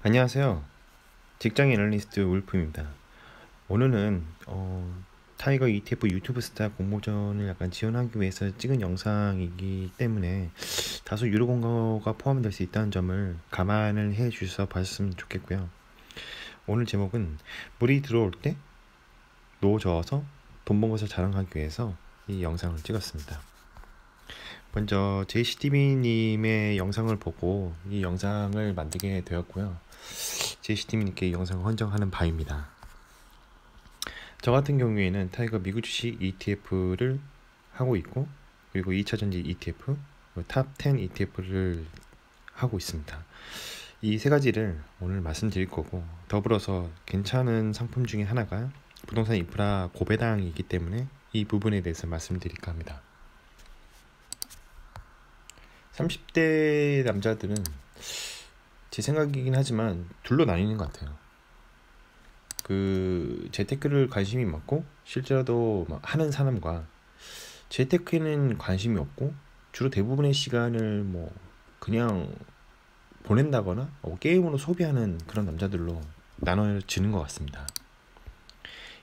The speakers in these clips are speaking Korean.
안녕하세요. 직장 애널리스트 울프입니다. 오늘은 타이거 ETF 유튜브 스타 공모전을 약간 지원하기 위해서 찍은 영상이기 때문에 다소 유료 광고가 포함될 수 있다는 점을 감안을 해 주셔서 봐주셨으면 좋겠고요. 오늘 제목은 물이 들어올 때 노 저어서 돈 번 것을 자랑하기 위해서 이 영상을 찍었습니다. 먼저 JCTV님의 영상을 보고 이 영상을 만들게 되었고요. JCTV님께 이 영상을 헌정하는 바입니다. 저 같은 경우에는 타이거 미국 주식 ETF를 하고 있고, 그리고 2차전지 ETF, 탑10 ETF를 하고 있습니다. 이 세 가지를 오늘 말씀드릴 거고, 더불어서 괜찮은 상품 중에 하나가 부동산 인프라 고배당이기 때문에 이 부분에 대해서 말씀드릴까 합니다. 30대 남자들은 제 생각이긴 하지만 둘로 나뉘는 것 같아요. 재테크를 관심이 많고 실제로도 하는 사람과 재테크에는 관심이 없고 주로 대부분의 시간을 그냥 보낸다거나 게임으로 소비하는 그런 남자들로 나눠지는 것 같습니다.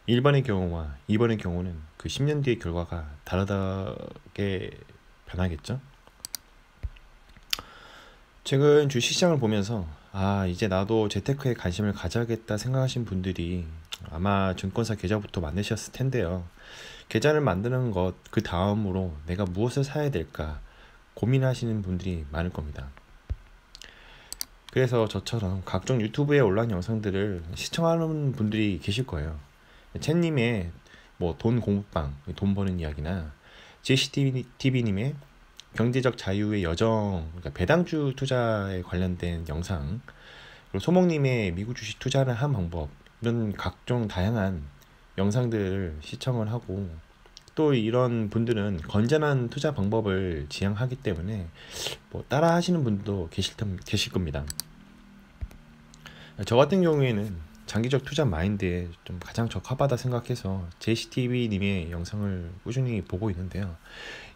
1번의 경우와 2번의 경우는 그 10년 뒤의 결과가 다르게 변하겠죠. 최근 주식시장을 보면서 이제 나도 재테크에 관심을 가져야겠다 생각하신 분들이 아마 증권사 계좌부터 만드셨을 텐데요. 계좌를 만드는 것 그 다음으로 내가 무엇을 사야 될까 고민하시는 분들이 많을 겁니다. 그래서 저처럼 각종 유튜브에 올라온 영상들을 시청하는 분들이 계실 거예요. 챗님의 돈 공부방, 돈 버는 이야기나 JCTV님의 경제적 자유의 여정, 그러니까 배당주 투자에 관련된 영상, 그리고 소목님의 미국 주식 투자를 한 방법, 이런 각종 다양한 영상들을 시청을 하고, 또 이런 분들은 건전한 투자 방법을 지향하기 때문에 따라 하시는 분도 계실 겁니다. 저 같은 경우에는 장기적 투자 마인드에 좀 가장 적합하다 생각해서 JCTV님의 영상을 꾸준히 보고 있는데요.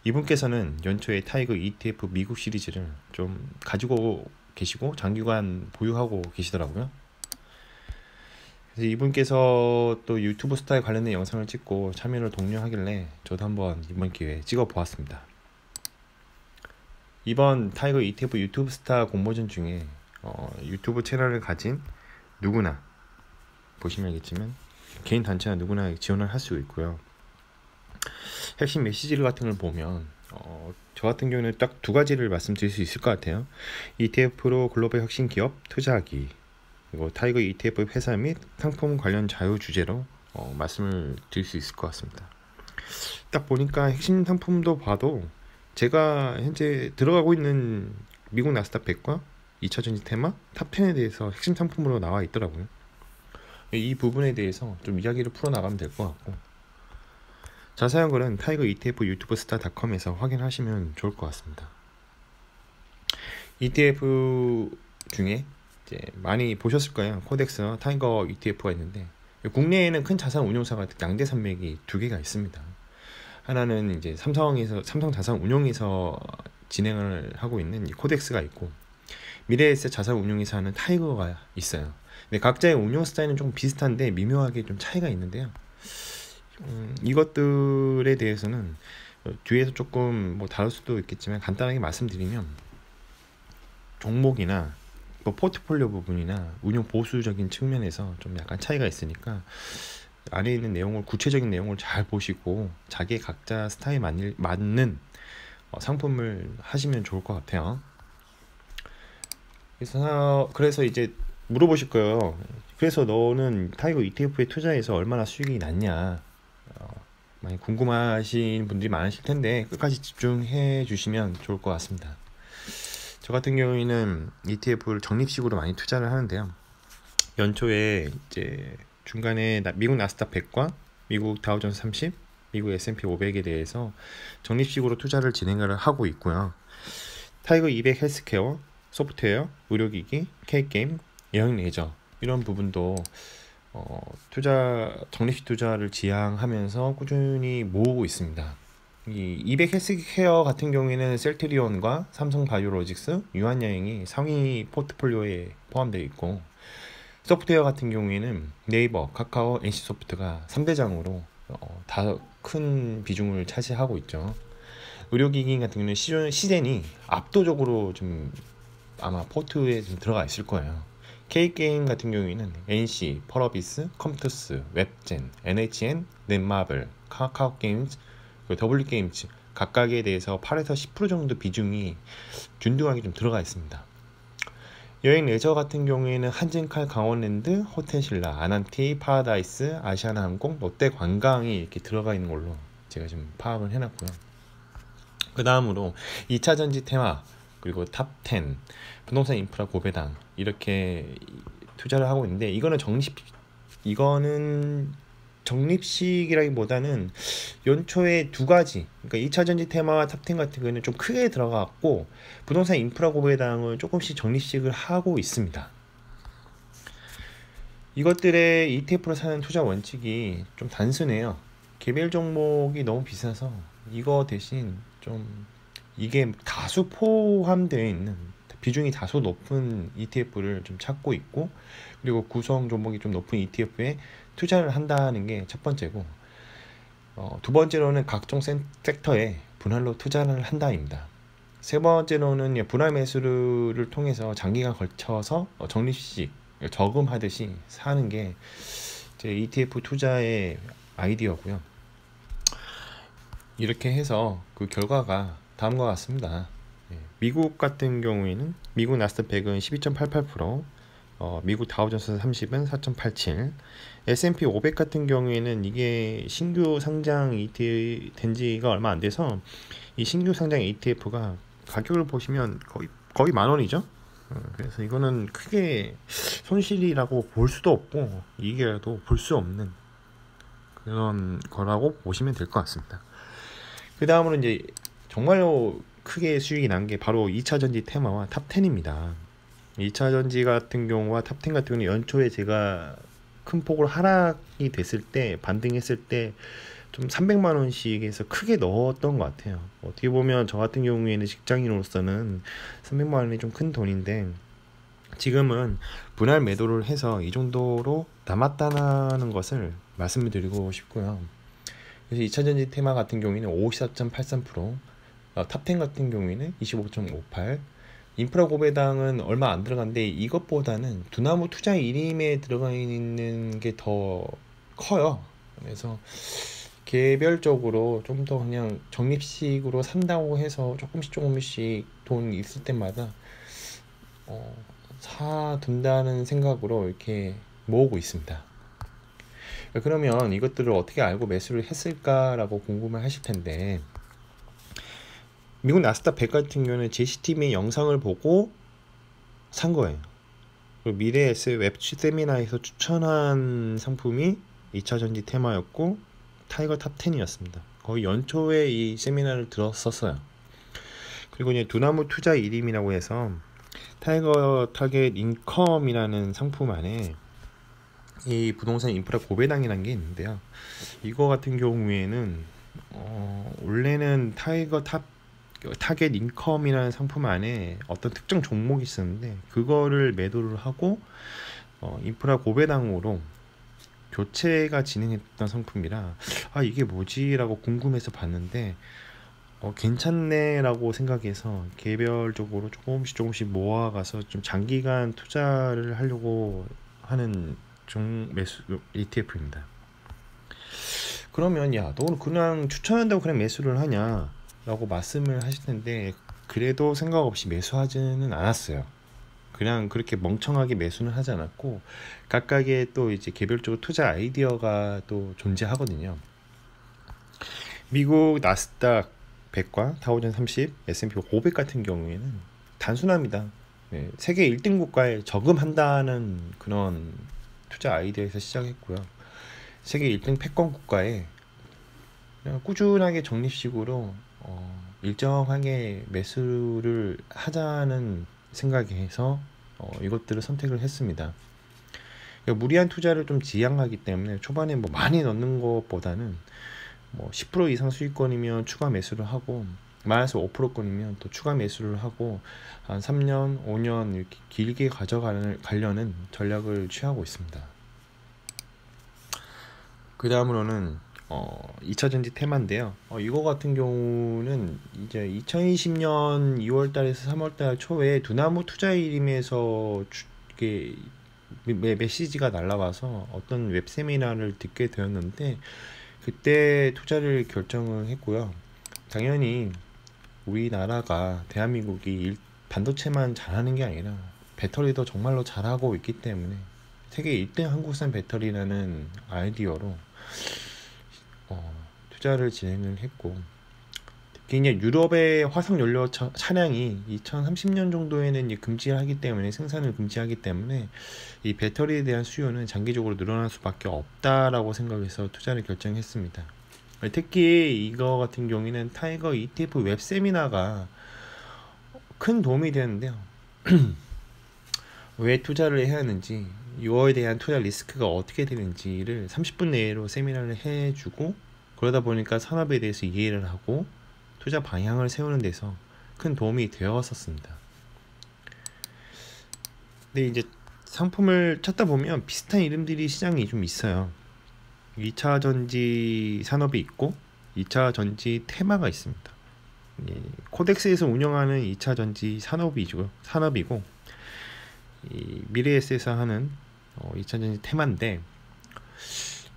이분께서는 연초에 타이거 ETF 미국 시리즈를 좀 가지고 계시고 장기간 보유하고 계시더라고요. 그래서 이분께서 또 유튜브 스타에 관련된 영상을 찍고 참여를 독려하길래 저도 한번 이번 기회에 찍어 보았습니다. 이번 타이거 ETF 유튜브 스타 공모전 중에 유튜브 채널을 가진 누구나 보시면 알겠지만 개인 단체나 누구나 지원을 할 수 있고요. 핵심 메시지 같은 걸 보면 저 같은 경우는 딱 두 가지를 말씀드릴 수 있을 것 같아요. ETF로 글로벌 혁신 기업 투자하기, 그리고 타이거 ETF 회사 및 상품 관련 자유 주제로 말씀을 드릴 수 있을 것 같습니다. 딱 보니까 핵심 상품도 봐도 제가 현재 들어가고 있는 미국 나스닥 100과 2차전지 테마 탑10에 대해서 핵심 상품으로 나와 있더라고요. 이 부분에 대해서 좀 이야기를 풀어나가면 될 것 같고, 자세한 거는 타이거 ETF 유튜브 스타.com에서 확인하시면 좋을 것 같습니다. ETF 중에 이제 많이 보셨을 거예요. 코덱스 타이거 ETF가 있는데, 국내에는 큰 자산 운용사가 양대 산맥이 두 개가 있습니다. 하나는 이제 삼성 자산 운용에서 진행을 하고 있는 이 코덱스가 있고, 미래에셋 자산 운용에서 하는 타이거가 있어요. 근데 각자의 운용 스타일은 좀 비슷한데 미묘하게 좀 차이가 있는데요. 이것들에 대해서는 뒤에서 조금 다를 수도 있겠지만 간단하게 말씀드리면, 종목이나 포트폴리오 부분이나 운용 보수적인 측면에서 좀 약간 차이가 있으니까 안에 있는 내용을, 구체적인 내용을 잘 보시고 자기 각자 스타일에 맞는 상품을 하시면 좋을 것 같아요. 그래서 이제 물어보실 거예요. 그래서 너는 타이거 ETF에 투자해서 얼마나 수익이 났냐, 많이 궁금하신 분들이 많으실 텐데 끝까지 집중해 주시면 좋을 것 같습니다. 저 같은 경우에는 ETF를 적립식으로 많이 투자를 하는데요. 연초에 이제 중간에 미국 나스닥 100과 미국 다우존스 30, 미국 S&P 500에 대해서 적립식으로 투자를 진행을 하고 있고요. 타이거 200 헬스케어, 소프트웨어, 의료기기, K게임, 여행 레저, 이런 부분도 적립식 투자를 지향하면서 꾸준히 모으고 있습니다. 이 200 헬스케어 같은 경우에는 셀트리온과 삼성 바이오로직스, 유한여행이 상위 포트폴리오에 포함되어 있고, 소프트웨어 같은 경우에는 네이버, 카카오, NC소프트가 3대장으로 다 큰 비중을 차지하고 있죠. 의료기기 같은 경우는 시젠이 압도적으로 좀 아마 포트에 좀 들어가 있을 거예요. K게임 같은 경우에는 NC, 펄어비스, 컴투스, 웹젠, NHN, 넷마블, 카카오게임즈, W게임즈 각각에 대해서 8에서 10% 정도 비중이 균등하게 좀 들어가 있습니다. 여행 레저 같은 경우에는 한진칼 강원랜드, 호텔신라, 아난티, 파라다이스, 아시아나항공, 롯데관광이 이렇게 들어가 있는 걸로 제가 좀 파악을 해놨고요. 그 다음으로 2차전지 테마, 그리고 탑10, 부동산 인프라 고배당 이렇게 투자를 하고 있는데, 이거는 적립식이라기보다는 연초에 두 가지, 그러니까 2차전지 테마와 탑10 같은 경우는 좀 크게 들어갔고, 부동산 인프라 고배당을 조금씩 적립식을 하고 있습니다. 이것들의 ETF로 사는 투자 원칙이 좀 단순해요. 개별 종목이 너무 비싸서 이거 대신 좀 이게 다수 포함되어 있는, 비중이 다소 높은 ETF를 좀 찾고 있고, 그리고 구성 종목이 좀 높은 ETF에 투자를 한다는 게 첫 번째고, 두 번째로는 각종 섹터에 분할로 투자를 한다입니다. 세 번째로는 분할 매수를 통해서 장기간 걸쳐서 적립식, 저금하듯이 사는 게 제 ETF 투자의 아이디어고요. 이렇게 해서 그 결과가 다음과 같습니다. 미국 같은 경우에는 미국 나스닥 100은 12.88%, 미국 다우존스 30은 4.87, S&P 500 같은 경우에는 이게 신규 상장 ETF 된 지가 얼마 안 돼서 이 신규 상장 ETF가 가격을 보시면 거의 만 원이죠. 그래서 이거는 크게 손실이라고 볼 수도 없고 이익이라도 볼 수 없는 그런 거라고 보시면 될 것 같습니다. 그 다음으로 이제 정말로 크게 수익이 난 게 바로 2차전지 테마와 탑10입니다. 2차전지 같은 경우와 탑10 같은 경우는 연초에 제가 큰 폭으로 하락이 됐을 때, 반등했을 때 좀 300만 원씩에서 크게 넣었던 것 같아요. 어떻게 보면 저 같은 경우에는 직장인으로서는 300만 원이 좀 큰 돈인데, 지금은 분할 매도를 해서 이 정도로 남았다는 것을 말씀을 드리고 싶고요. 그래서 2차전지 테마 같은 경우에는 54.83%, 탑10 같은 경우에는 25.58%, 인프라 고배당은 얼마 안 들어간데 이것보다는 두나무 투자 1임에 들어가 있는 게 더 커요. 그래서 개별적으로 좀 더 그냥 적립식으로 산다고 해서 조금씩 돈 있을 때마다 사둔다는 생각으로 이렇게 모으고 있습니다. 그러면 이것들을 어떻게 알고 매수를 했을까라고 궁금해 하실 텐데, 미국 나스닥 100 같은 경우는 제시팀의 영상을 보고 산 거예요. 그리고 미래에스 웹 세미나에서 추천한 상품이 2차전지 테마였고 타이거 탑10이었습니다. 거의 연초에 이 세미나를 들었었어요. 그리고 이제 두나무 투자 1임이라고 해서 타이거 타겟 인컴이라는 상품 안에 이 부동산 인프라 고배당이라는 게 있는데요. 이거 같은 경우에는 원래는 타겟 인컴이라는 상품 안에 어떤 특정 종목이 있었는데 그거를 매도를 하고 인프라 고배당으로 교체가 진행했던 상품이라 이게 뭐지? 라고 궁금해서 봤는데 괜찮네 라고 생각해서 개별적으로 조금씩 모아가서 좀 장기간 투자를 하려고 하는 매수 ETF입니다. 그러면 너는 그냥 추천한다고 그냥 매수를 하냐 라고 말씀을 하실 텐데, 그래도 생각 없이 매수하지는 않았어요. 그냥 그렇게 멍청하게 매수는 하지 않았고 각각의 또 이제 개별적으로 투자 아이디어가 또 존재하거든요. 미국 나스닥 100과 다우존스 30, S&P 500 같은 경우에는 단순합니다. 세계 1등 국가에 저금한다는 그런 투자 아이디어에서 시작했고요. 세계 1등 패권 국가에 그냥 꾸준하게 적립식으로 일정하게 매수를 하자는 생각에 해서 이것들을 선택을 했습니다. 무리한 투자를 좀 지양하기 때문에 초반에 많이 넣는 것보다는 뭐 10% 이상 수익권이면 추가 매수를 하고, 마이너스 5%권이면 또 추가 매수를 하고, 한 3년, 5년 이렇게 길게 가져가려는 전략을 취하고 있습니다. 그 다음으로는 2차전지 테마인데요. 이거 같은 경우는 이제 2020년 2월달에서 3월달 초에 두나무 투자일임에서 이게 메시지가 날라와서 어떤 웹 세미나를 듣게 되었는데, 그때 투자를 결정을 했고요. 당연히 우리나라가, 대한민국이 반도체만 잘하는 게 아니라 배터리도 정말로 잘하고 있기 때문에 세계 1등 한국산 배터리라는 아이디어로 투자를 진행을 했고, 특히 이제 유럽의 화석 연료 차량이 2030년 정도에는 이제 금지하기 때문에, 생산을 금지하기 때문에 이 배터리에 대한 수요는 장기적으로 늘어날 수밖에 없다라고 생각해서 투자를 결정했습니다. 특히 이거 같은 경우에는 타이거 ETF 웹 세미나가 큰 도움이 되는데요. 왜 투자를 해야 하는지, 이거에 대한 투자 리스크가 어떻게 되는지를 30분 내로 세미나를 해주고, 그러다 보니까 산업에 대해서 이해를 하고 투자 방향을 세우는 데서 큰 도움이 되었었습니다. 근데 이제 상품을 찾다 보면 비슷한 이름들이 시장이 좀 있어요. 2차 전지 산업이 있고 2차 전지 테마가 있습니다. 코덱스에서 운영하는 2차 전지 산업이고, 미래에셋에서 하는 2차 전지 테마인데,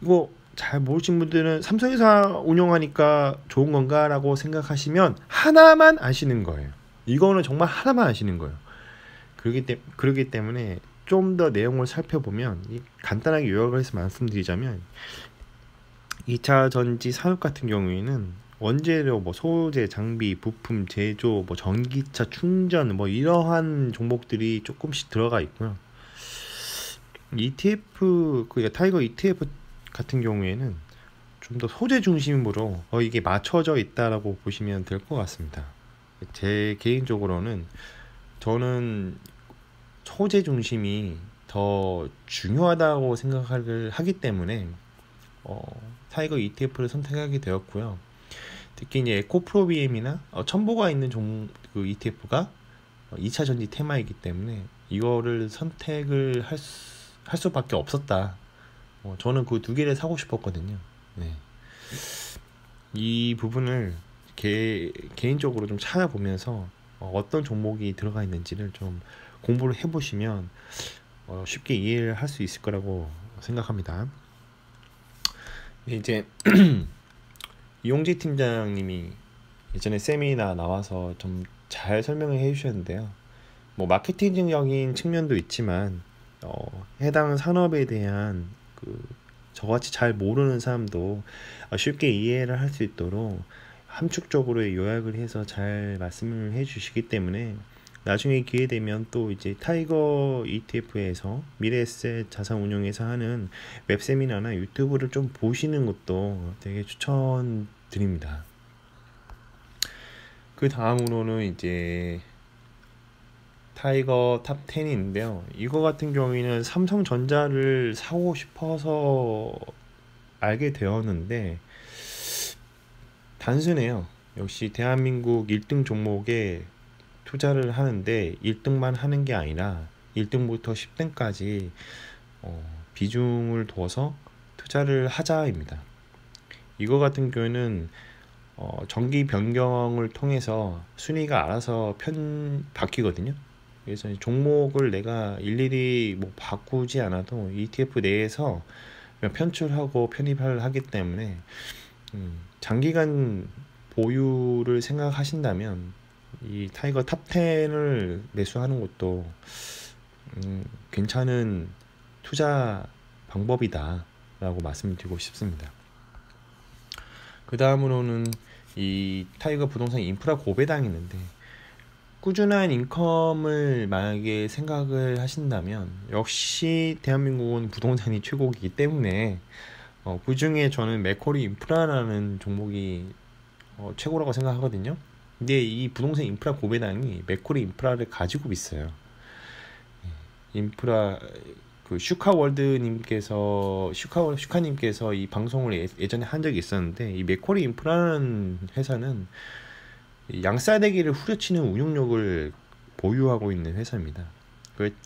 이거 잘 모르신 분들은 삼성에서 운영하니까 좋은 건가 라고 생각하시면 하나만 아시는 거예요. 이거는 정말 하나만 아시는 거예요. 그러기 때문에 좀 더 내용을 살펴보면, 간단하게 요약을 해서 말씀드리자면, 2차 전지 산업 같은 경우에는 원재료, 소재, 장비, 부품, 제조, 전기차, 충전, 이러한 종목들이 조금씩 들어가 있고요. ETF, 타이거 ETF 같은 경우에는 좀 더 소재 중심으로 이게 맞춰져 있다라고 보시면 될 것 같습니다. 제 개인적으로는, 저는 소재 중심이 더 중요하다고 생각을 하기 때문에 타이거 ETF를 선택하게 되었고요. 특히 이제 에코프로비엠이나 첨보가 있는 그 ETF가 2차 전지 테마이기 때문에 이거를 선택을 할 수밖에 없었다. 저는 그 두 개를 사고 싶었거든요. 네. 이 부분을 개인적으로 좀 찾아보면서 어떤 종목이 들어가 있는지를 좀 공부를 해보시면 쉽게 이해를 할 수 있을 거라고 생각합니다. 이제 이용재 팀장님이 예전에 세미나 나와서 좀 잘 설명을 해주셨는데요. 마케팅적인 측면도 있지만 해당 산업에 대한 저같이 잘 모르는 사람도 쉽게 이해를 할 수 있도록 함축적으로 요약을 해서 잘 말씀을 해주시기 때문에, 나중에 기회 되면 또 이제 타이거 ETF에서 미래에셋 자산운용에서 하는 웹 세미나나 유튜브를 좀 보시는 것도 되게 추천드립니다. 그 다음으로는 이제 타이거 탑 10인데요. 이거 같은 경우에는 삼성전자를 사고 싶어서 알게 되었는데, 단순해요. 역시 대한민국 1등 종목에 투자를 하는데 1등만 하는 게 아니라 1등부터 10등까지 비중을 둬서 투자를 하자입니다. 이거 같은 경우는 정기 변경을 통해서 순위가 알아서 바뀌거든요. 그래서 종목을 내가 일일이 바꾸지 않아도 ETF 내에서 편출하고 편입을 하기 때문에 장기간 보유를 생각하신다면 이 타이거 탑 10을 매수하는 것도 괜찮은 투자 방법이다 라고 말씀드리고 싶습니다. 그 다음으로는 이 타이거 부동산 인프라 고배당이 있는데, 꾸준한 인컴을 만약에 생각을 하신다면 역시 대한민국은 부동산이 최고이기 때문에 그 중에 저는 맥쿼리 인프라라는 종목이 최고라고 생각하거든요. 근데 이 부동산 인프라 고배당이 맥쿼리 인프라를 가지고 있어요. 인프라 그 슈카님께서 이 방송을 예전에 한 적이 있었는데, 이 맥쿼리 인프라는 회사는 이 양싸대기를 후려치는 운용력을 보유하고 있는 회사입니다.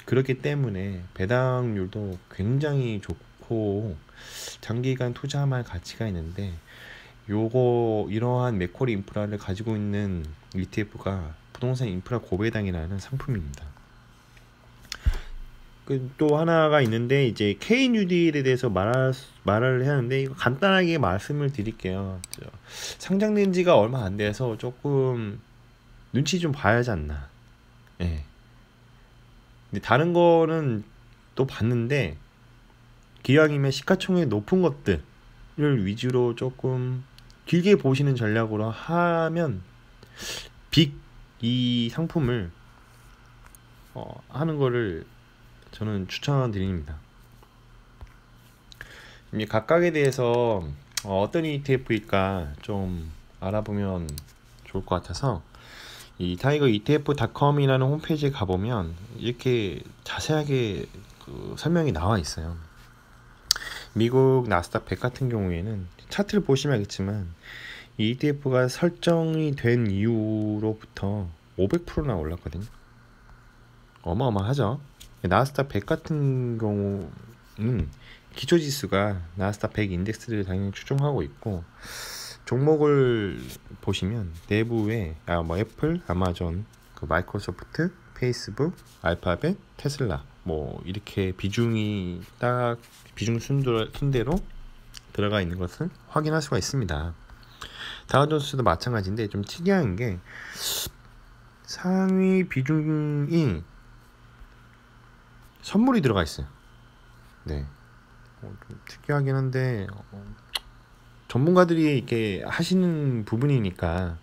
그렇기 때문에 배당률도 굉장히 좋고 장기간 투자할 가치가 있는데, 이러한 맥쿼리 인프라를 가지고 있는 ETF가 부동산 인프라 고배당이라는 상품입니다. 또 하나가 있는데, 이제 KNUDL에 대해서 말을 해야 하는데, 이거 간단하게 말씀을 드릴게요. 상장된 지가 얼마 안 돼서 조금 눈치 좀 봐야 하지 않나. 예. 근데 다른 거는 또 봤는데, 기왕이면 시가총액 높은 것들을 위주로 조금 길게 보시는 전략으로 하면 이 상품을 하는 거를 저는 추천드립니다. 각각에 대해서 어떤 ETF일까 좀 알아보면 좋을 것 같아서, 이 타이거 ETF.com이라는 홈페이지에 가보면 이렇게 자세하게 설명이 나와 있어요. 미국 나스닥 100 같은 경우에는 차트를 보시면 알겠지만, 이 ETF가 설정이 된 이후로부터 500%나 올랐거든요. 어마어마하죠. 나스닥 100 같은 경우는 기초지수가 나스닥 100 인덱스를 당연히 추종하고 있고, 종목을 보시면 내부에 애플, 아마존, 마이크로소프트, 페이스북, 알파벳, 테슬라 이렇게 비중 순대로 들어가 있는 것을 확인할 수가 있습니다. 다우존스도 마찬가지인데, 좀 특이한 게 상위 비중이 선물이 들어가 있어요. 네. 좀 특이하긴 한데, 전문가들이 이렇게 하시는 부분이니까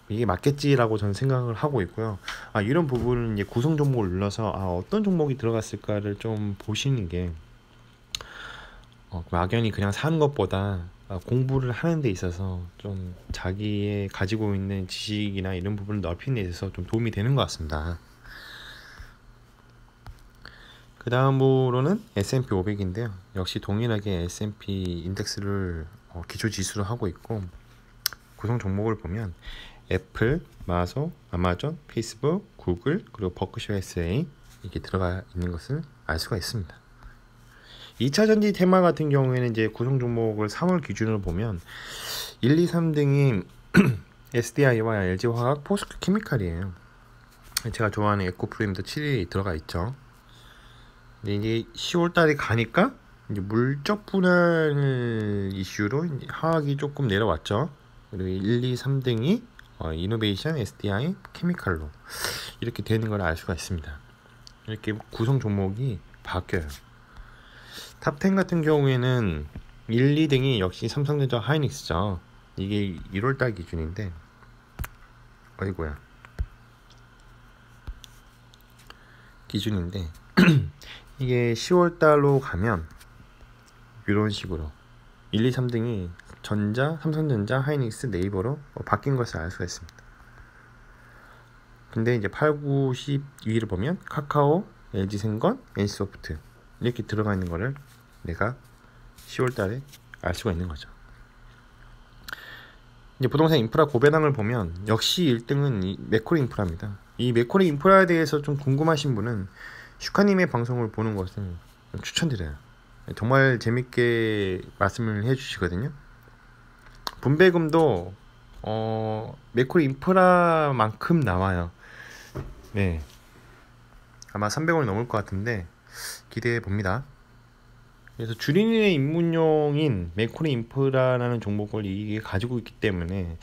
이게 맞겠지라고 저는 생각을 하고 있고요. 이런 부분은 이제 구성 종목을 눌러서 어떤 종목이 들어갔을까를 좀 보시는 게, 막연히 그냥 사는 것보다 공부를 하는 데 있어서 좀 자기의 가지고 있는 지식이나 이런 부분을 넓히는 데 있어서 좀 도움이 되는 것 같습니다. 그 다음으로는 S&P 500인데요. 역시 동일하게 S&P 인덱스를 기초 지수로 하고 있고, 구성 종목을 보면 애플, 마소, 아마존, 페이스북, 구글, 그리고 버크셔 SA 이렇게 들어가 있는 것을 알 수가 있습니다. 2차 전지 테마 같은 경우에는 이제 구성 종목을 3월 기준으로 보면 1, 2, 3등이 SDI와 LG화학, 포스코 케미칼이에요. 제가 좋아하는 에코프레임도 7위에 들어가 있죠. 근데 이제 10월 달에 가니까 이제 물적 분할 이슈로 이제 하락이 조금 내려왔죠. 그리고 1, 2, 3등이 이노베이션, SDI, 케미칼로 이렇게 되는 걸 알 수가 있습니다. 이렇게 구성 종목이 바뀌어요. 탑10 같은 경우에는 1, 2등이 역시 삼성전자, 하이닉스죠. 이게 1월달 기준인데, 어이구야, 기준인데 이게 10월달로 가면 이런 식으로 1, 2, 3등이 삼성전자, 하이닉스, 네이버로 바뀐 것을 알 수가 있습니다. 근데 이제 8, 9, 12위를 보면 카카오, LG생건, NC소프트 이렇게 들어가 있는 거를 내가 10월달에 알 수가 있는 거죠. 이제 부동산 인프라 고배당을 보면 역시 1등은 이 맥쿼리 인프라입니다. 이 맥쿼리 인프라에 대해서 좀 궁금하신 분은 슈카님의 방송을 보는 것을 추천드려요. 정말 재밌게 말씀을 해주시거든요. 분배금도 맥쿼리 인프라만큼 나와요. 네, 아마 300원이 넘을 것 같은데 기대해 봅니다. 그래서 주린이의 입문용인 맥쿼리 인프라라는 종목을 이게 가지고 있기 때문에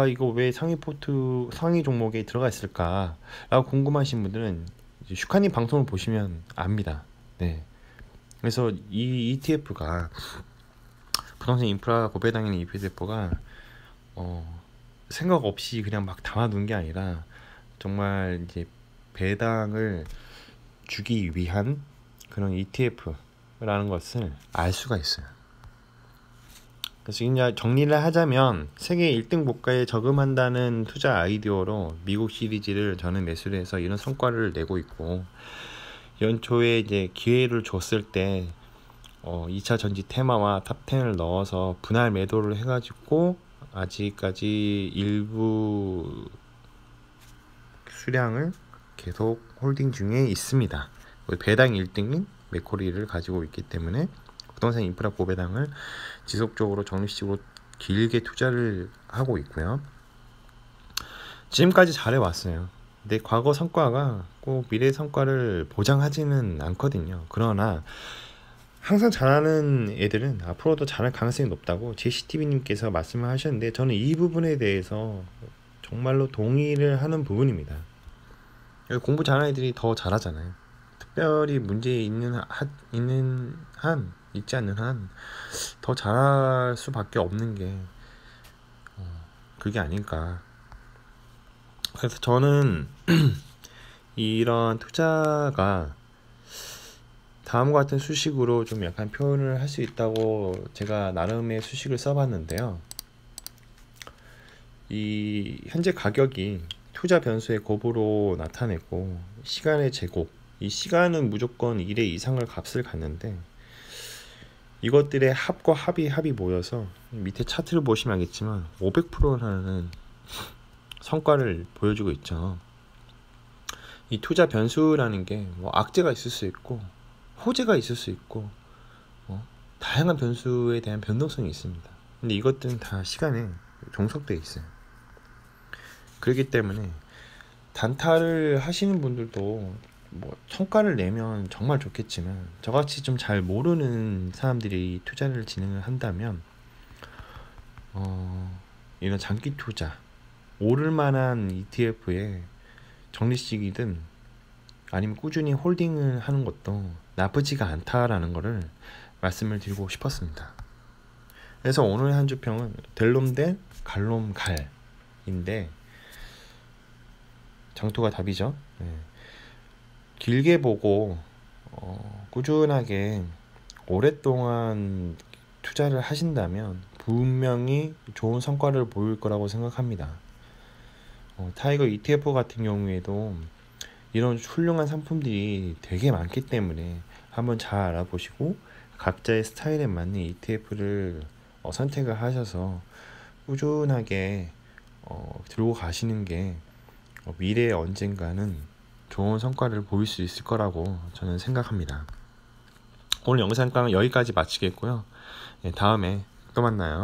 이거 왜 상위 종목에 들어가 있을까 라고 궁금하신 분들은 이제 슈카님 방송을 보시면 압니다. 네. 그래서 이 ETF가 부동산 인프라 고배당인 ETF가 생각 없이 그냥 막 담아둔 게 아니라 정말 이제 배당을 주기 위한 그런 ETF라는 것을 알 수가 있어요. 그래서 이제 정리를 하자면 세계 1등 국가에 저금한다는 투자 아이디어로 미국 시리즈를 저는 매수를 해서 이런 성과를 내고 있고, 연초에 이제 기회를 줬을 때 2차 전지 테마와 탑10을 넣어서 분할 매도를 해가지고 아직까지 일부 수량을 계속 홀딩 중에 있습니다. 배당 1등인 맥코리를 가지고 있기 때문에 부동산 인프라 고배당을 지속적으로 적립식으로 길게 투자를 하고 있고요. 지금까지 잘해왔어요. 근데 과거 성과가 꼭 미래 성과를 보장하지는 않거든요. 그러나 항상 잘하는 애들은 앞으로도 잘할 가능성이 높다고 JCTV님께서 말씀을 하셨는데, 저는 이 부분에 대해서 정말로 동의를 하는 부분입니다. 공부 잘하는 애들이 더 잘하잖아요. 특별히 문제 있지 않는 한 더 잘할 수밖에 없는 게 그게 아닐까. 그래서 저는 이런 투자가 다음과 같은 수식으로 좀 약간 표현을 할 수 있다고 제가 나름의 수식을 써봤는데요. 이 현재 가격이 투자 변수의 곱으로 나타냈고, 시간의 제곱, 이 시간은 무조건 1의 이상을 값을 갖는데, 이것들의 합과 합이 모여서 밑에 차트를 보시면 알겠지만 500%라는 성과를 보여주고 있죠. 이 투자 변수라는 게 악재가 있을 수 있고 호재가 있을 수 있고 다양한 변수에 대한 변동성이 있습니다. 근데 이것들은 다 시간에 종속되어 있어요. 그렇기 때문에 단타를 하시는 분들도 성과를 내면 정말 좋겠지만, 저같이 좀 잘 모르는 사람들이 투자를 진행을 한다면 이런 장기 투자, 오를 만한 ETF에 적립식이든 아니면 꾸준히 홀딩을 하는 것도 나쁘지가 않다라는 거를 말씀을 드리고 싶었습니다. 그래서 오늘의 한 주평은 델롬델 갈롬갈인데, 장투가 답이죠. 길게 보고 꾸준하게 오랫동안 투자를 하신다면 분명히 좋은 성과를 보일 거라고 생각합니다. 타이거 ETF 같은 경우에도 이런 훌륭한 상품들이 되게 많기 때문에 한번 잘 알아보시고 각자의 스타일에 맞는 ETF를 선택을 하셔서 꾸준하게 들고 가시는 게 미래에 언젠가는 좋은 성과를 보일 수 있을 거라고 저는 생각합니다. 오늘 영상은 여기까지 마치겠고요. 다음에 또 만나요.